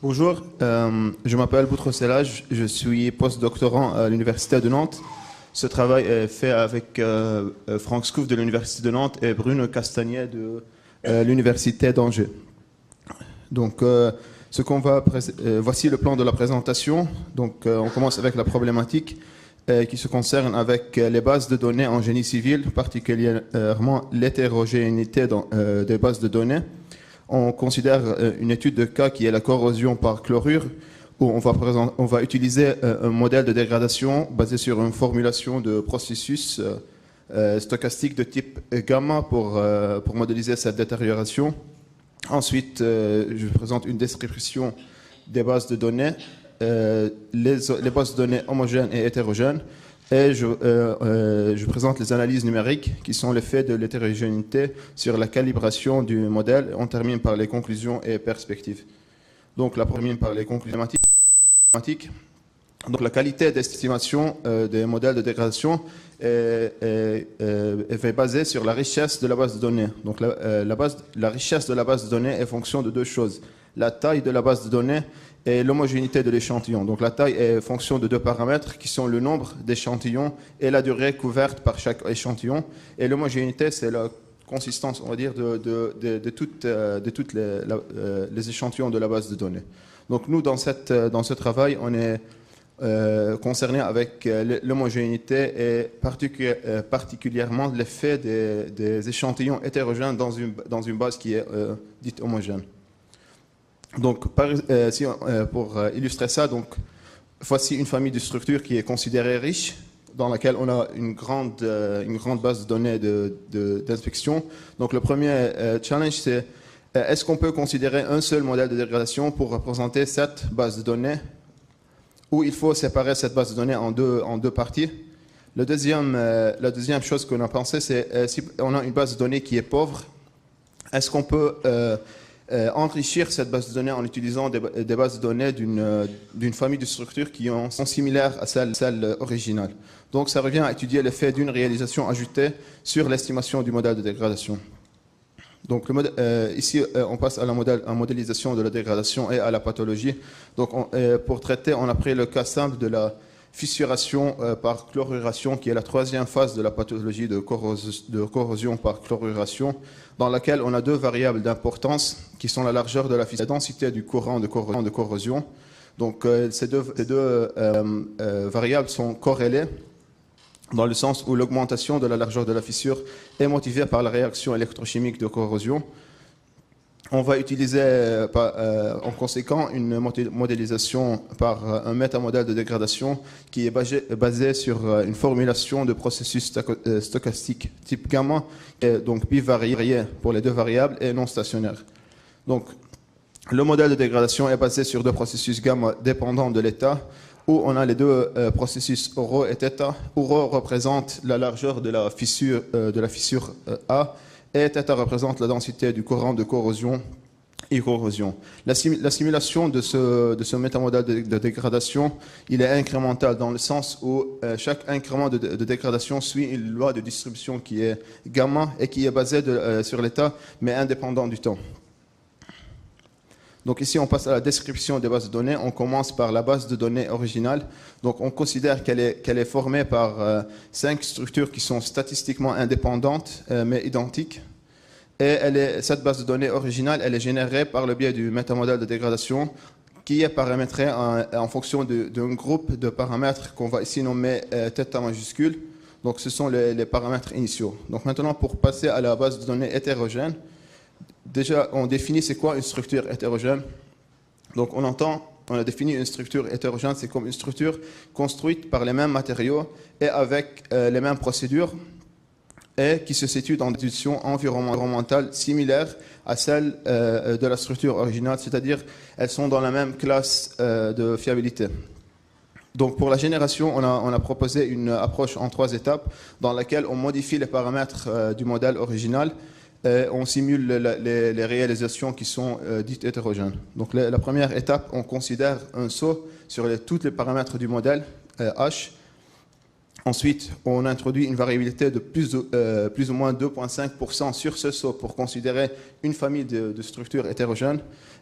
Bonjour, je m'appelle Boutros Selaj, je suis postdoctorant à l'Université de Nantes. Ce travail est fait avec Franck Scouf de l'Université de Nantes et Bruno Castagnet de l'Université d'Angers. Donc, voici le plan de la présentation. Donc, on commence avec la problématique qui se concerne avec les bases de données en génie civil, particulièrement l'hétérogénéité des bases de données. On considère une étude de cas qui est la corrosion par chlorure, où on va utiliser un modèle de dégradation basé sur une formulation de processus stochastique de type gamma pour modéliser cette détérioration. Ensuite, je présente une description des bases de données, les bases de données homogènes et hétérogènes, et je présente les analyses numériques qui sont l'effet de l'hétérogénéité sur la calibration du modèle. On termine par les conclusions et perspectives. Donc, la première par les conclusions mathématiques. Donc, la qualité d'estimation des modèles de dégradation est basée sur la richesse de la base de données. Donc, la richesse de la base de données est fonction de deux choses: la taille de la base de données et l'homogénéité de l'échantillon. Donc la taille est fonction de deux paramètres qui sont le nombre d'échantillons et la durée couverte par chaque échantillon. Et l'homogénéité, c'est la consistance, on va dire, de toutes les échantillons de la base de données. Donc nous, dans ce travail, on est concerné avec l'homogénéité et particulièrement l'effet des échantillons hétérogènes dans une base qui est dite homogène. Donc, pour illustrer ça, donc, voici une famille de structures qui est considérée riche, dans laquelle on a une grande base de données d'inspection. Donc, le premier challenge, c'est est-ce qu'on peut considérer un seul modèle de dégradation pour représenter cette base de données, ou il faut séparer cette base de données en deux parties. La deuxième chose qu'on a pensé, c'est si on a une base de données qui est pauvre, est-ce qu'on peut enrichir cette base de données en utilisant des bases de données d'une famille de structures qui sont similaires à celle originale. Donc ça revient à étudier l'effet d'une réalisation ajoutée sur l'estimation du modèle de dégradation. Donc ici, on passe à la modélisation de la dégradation et à la pathologie. Donc pour traiter, on a pris le cas simple de la fissuration par chloruration, qui est la troisième phase de la pathologie de corrosion par chloruration, dans laquelle on a deux variables d'importance qui sont la largeur de la fissure et la densité du courant de corrosion. Donc ces deux variables sont corrélées dans le sens où l'augmentation de la largeur de la fissure est motivée par la réaction électrochimique de corrosion. On va utiliser en conséquent une modélisation par un métamodèle de dégradation qui est basé sur une formulation de processus stochastique type gamma, donc bivarié pour les deux variables et non stationnaire. Donc, le modèle de dégradation est basé sur deux processus gamma dépendants de l'état, où on a les deux processus ρ et θ, où ρ représente la largeur de la fissure A, et θ représente la densité du courant de corrosion et corrosion. La simulation de ce métamodèle de dégradation, il est incrémental dans le sens où chaque incrément de dégradation suit une loi de distribution qui est gamma et qui est basée sur l'état, mais indépendant du temps. Donc ici, on passe à la description des bases de données. On commence par la base de données originale. Donc on considère qu'elle est formée par 5 structures qui sont statistiquement indépendantes, mais identiques. Et cette base de données originale, elle est générée par le biais du métamodèle de dégradation qui est paramétré en fonction d'un groupe de paramètres qu'on va ici nommer θ majuscule. Donc ce sont les paramètres initiaux. Donc maintenant, pour passer à la base de données hétérogène, déjà, on définit c'est quoi une structure hétérogène. Donc, on a défini une structure hétérogène, c'est comme une structure construite par les mêmes matériaux et avec les mêmes procédures et qui se situe dans des conditions environnementales similaires à celles de la structure originale, c'est-à-dire elles sont dans la même classe de fiabilité. Donc, pour la génération, on a proposé une approche en 3 étapes dans laquelle on modifie les paramètres du modèle original. On simule les réalisations qui sont dites hétérogènes. Donc la première étape, on considère un saut sur tous les paramètres du modèle H. Ensuite, on introduit une variabilité de plus ou moins 2,5% sur ce saut pour considérer une famille de structures hétérogènes.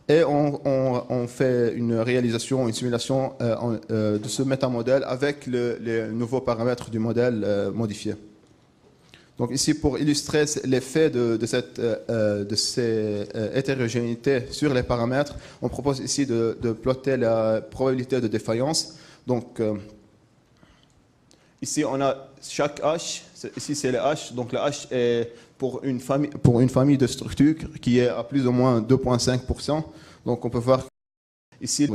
Et on fait une réalisation, une simulation de ce métamodèle avec les nouveaux paramètres du modèle modifié. Donc ici, pour illustrer l'effet de ces hétérogénéités sur les paramètres, on propose ici de plotter la probabilité de défaillance. Donc ici, on a chaque H, ici c'est le H, donc le H est pour une famille de structures qui est à plus ou moins 2,5%. Donc on peut voir ici,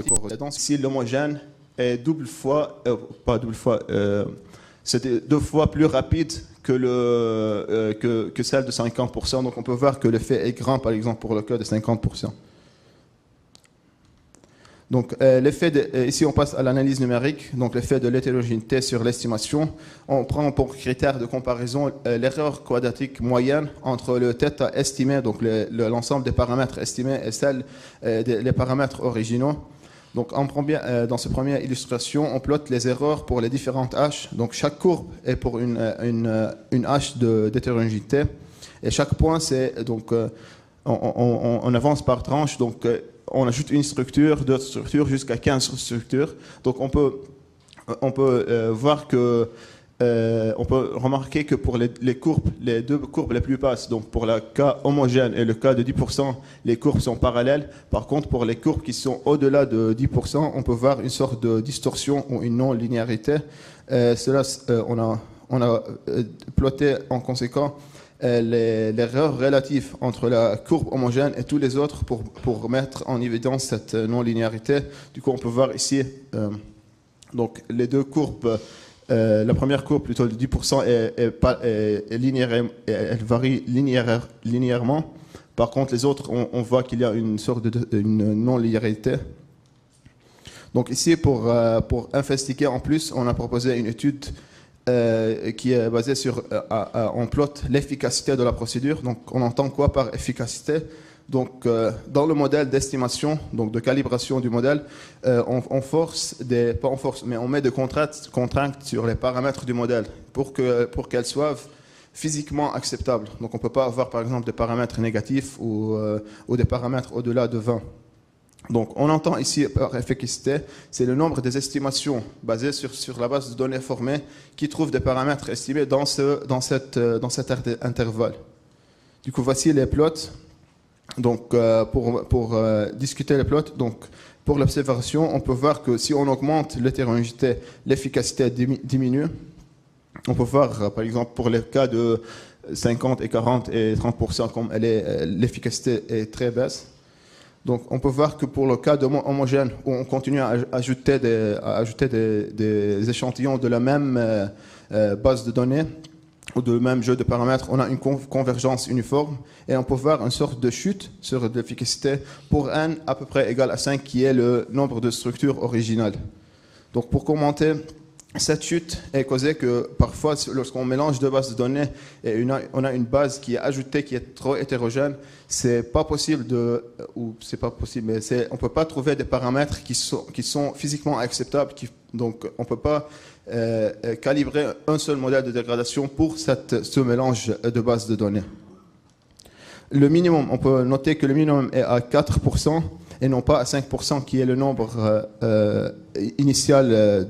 l'homogène est c'est 2 fois plus rapide que celle de 50%. Donc on peut voir que l'effet est grand, par exemple, pour le cas de 50%. Donc ici on passe à l'analyse numérique, donc l'effet de l'hétérogénéité sur l'estimation. On prend pour critère de comparaison l'erreur quadratique moyenne entre le θ estimé, donc l'ensemble des paramètres estimés, et celle des paramètres originaux. Donc dans cette première illustration, on plotte les erreurs pour les différentes H. Donc chaque courbe est pour une H d'hétérogénéité, et chaque point c'est donc on avance par tranche. Donc on ajoute une structure, d'autres structures, jusqu'à 15 structures. Donc on peut voir que on peut remarquer que pour les deux courbes les plus basses, donc pour le cas homogène et le cas de 10%, les courbes sont parallèles. Par contre, pour les courbes qui sont au-delà de 10%, on peut voir une sorte de distorsion ou une non-linéarité. On a ploté en conséquence l'erreur relative entre la courbe homogène et tous les autres pour mettre en évidence cette non-linéarité. Du coup, on peut voir ici donc les deux courbes. La première courbe, plutôt de 10%, est linéaire, elle varie linéairement. Par contre, les autres, on voit qu'il y a une sorte de non-linéarité. Donc ici, pour investiguer en plus, on a proposé une étude qui est basée sur, on plotte l'efficacité de la procédure. Donc on entend quoi par efficacité? Donc dans le modèle d'estimation, donc de calibration du modèle, on met des contraintes sur les paramètres du modèle pour qu'elles soient physiquement acceptables. Donc on ne peut pas avoir par exemple des paramètres négatifs ou des paramètres au-delà de 20. Donc, on entend ici par efficacité, c'est le nombre des estimations basées sur la base de données formée qui trouvent des paramètres estimés dans cet intervalle. Du coup, voici les plots. Donc, pour discuter les plots, donc pour l'observation, on peut voir que si on augmente l'hétérogénéité, l'efficacité diminue. On peut voir, par exemple, pour les cas de 50 et 40 et 30%, comme l'efficacité est très basse. Donc, on peut voir que pour le cas homogène, où on continue à ajouter des échantillons de la même base de données ou de même jeu de paramètres, on a une convergence uniforme et on peut voir une sorte de chute sur l'efficacité pour n à peu près égal à 5, qui est le nombre de structures originales. Donc, pour commenter, cette chute est causée que parfois, lorsqu'on mélange deux bases de données et on a une base qui est ajoutée, qui est trop hétérogène, c'est pas possible on ne peut pas trouver des paramètres qui sont physiquement acceptables. Donc, on ne peut pas calibrer un seul modèle de dégradation pour ce mélange de bases de données. Le minimum, on peut noter que le minimum est à 4%. Et non pas à 5%, qui est le nombre initial,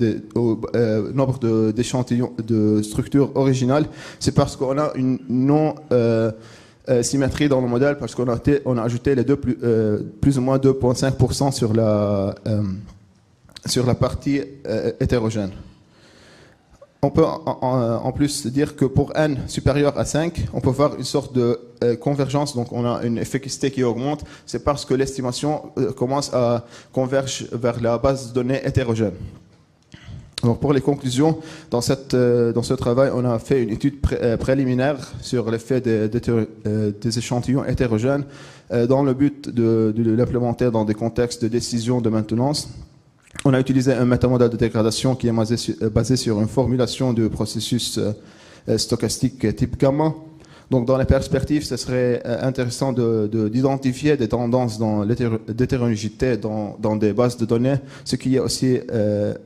nombre d'échantillons de structures originales. C'est parce qu'on a une non-symétrie dans le modèle, parce qu'on a ajouté les deux plus ou moins 2,5% sur la partie hétérogène. On peut en plus dire que pour n supérieur à 5, on peut voir une sorte de convergence, donc on a une efficacité qui augmente. C'est parce que l'estimation commence à converger vers la base de données hétérogène. Donc pour les conclusions, dans ce travail, on a fait une étude préliminaire sur l'effet des échantillons hétérogènes dans le but de l'implémenter dans des contextes de décision de maintenance. On a utilisé un métamodèle de dégradation qui est basé sur une formulation de processus stochastique type gamma. Donc, dans les perspectives, ce serait intéressant d'identifier des tendances d'hétérogénéité dans des bases de données, ce qui est aussi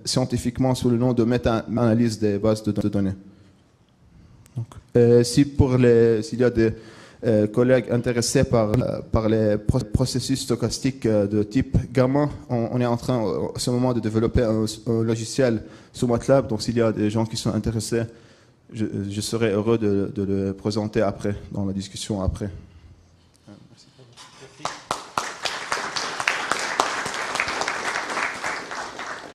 scientifiquement sous le nom de méta-analyse des bases de données. Donc, s'il y a des collègues intéressés par les processus stochastiques de type gamma. On est en train, à ce moment, de développer un logiciel sous MATLAB. Donc, s'il y a des gens qui sont intéressés, je serai heureux de le présenter après, dans la discussion après.